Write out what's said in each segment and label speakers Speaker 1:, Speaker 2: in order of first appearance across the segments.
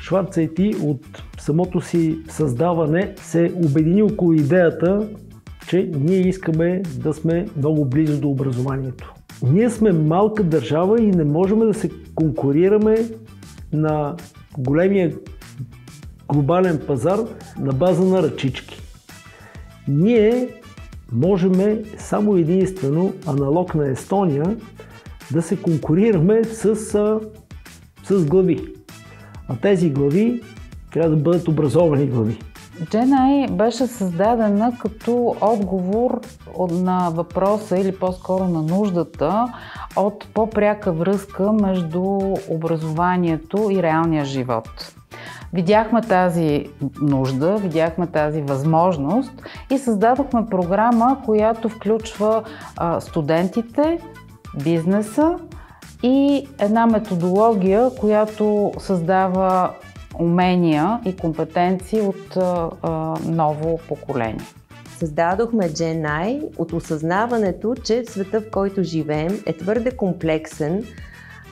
Speaker 1: Schwarz IT от самото си създаване се обедини около идеята, че ние искаме да сме много близо до образованието. Ние сме малка държава и не можем да се конкурираме на големия глобален пазар на база на ръчички. Ние можем само единствено, аналог на Естония, да се конкурираме с глави. А тези глави трябва да бъдат образовани глави.
Speaker 2: GenAI беше създадена като отговор на въпроса или по-скоро на нуждата от по-пряка връзка между образованието и реалния живот. Видяхме тази нужда, видяхме тази възможност и създадохме програма, която включва студентите, бизнеса и една методология, която създава умения и компетенции от ново поколение.
Speaker 3: Създадохме GenAI от осъзнаването, че света, в който живеем, е твърде комплексен,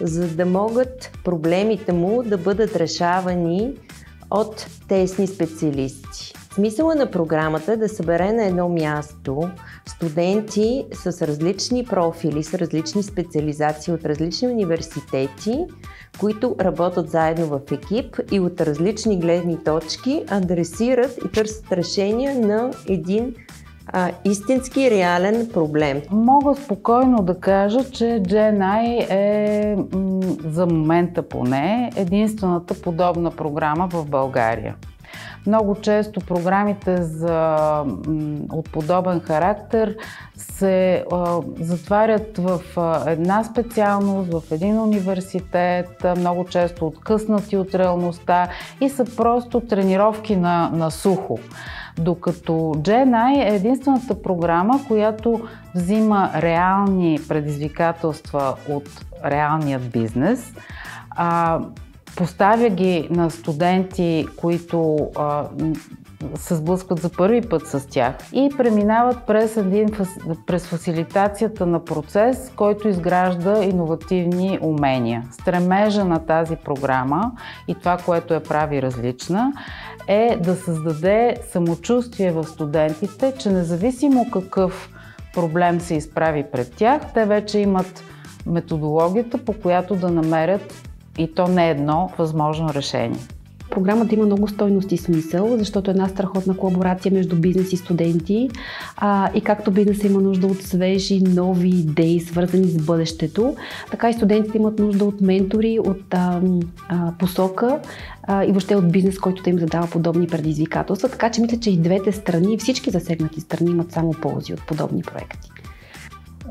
Speaker 3: за да могат проблемите му да бъдат решавани от тесни специалисти. Смисълът на програмата е да събере на едно място студенти с различни профили, с различни специализации от различни университети, които работят заедно в екип и от различни гледни точки адресират и търсят решения на един истински реален проблем.
Speaker 2: Мога спокойно да кажа, че GenAI е за момента поне единствената подобна програма в България. Много често програмите от подобен характер се затварят в една специалност, в един университет, много често откъснати от реалността и са просто тренировки на сухо. Докато GenAI е единствената програма, която взима реални предизвикателства от реалният бизнес, поставя ги на студенти, които се сблъскват за първи път с тях и преминават през фасилитацията на процес, който изгражда иновативни умения. Стремежа на тази програма и това, което я прави различна, е да създаде самочувствие в студентите, че независимо какъв проблем се изправи пред тях, те вече имат методологията, по която да намерят и то не едно възможно решение.
Speaker 4: Програмата има много стойност и смисъл, защото е една страхотна колаборация между бизнес и студенти. И както бизнесът има нужда от свежи, нови идеи, свързани с бъдещето, така и студентите имат нужда от ментори, от посока и въобще от бизнес, който да им задава подобни предизвикателства. Така че мисля, че и двете страни, всички засегнати страни имат само ползи от подобни проекти.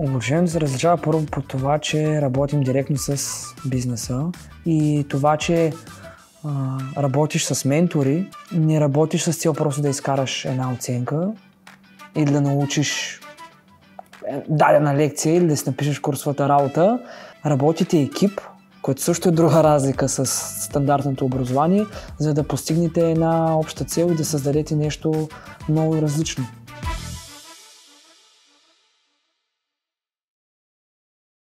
Speaker 5: Обучението се различава първо по това, че работим директно с бизнеса и това, че работиш с ментори, не работиш с цел просто да изкараш една оценка или да научиш дадена лекция или да си напишеш курсовата работа. Работите екип, което също е друга разлика с стандартното образование, за да постигнете една обща цел и да създадете нещо много различно.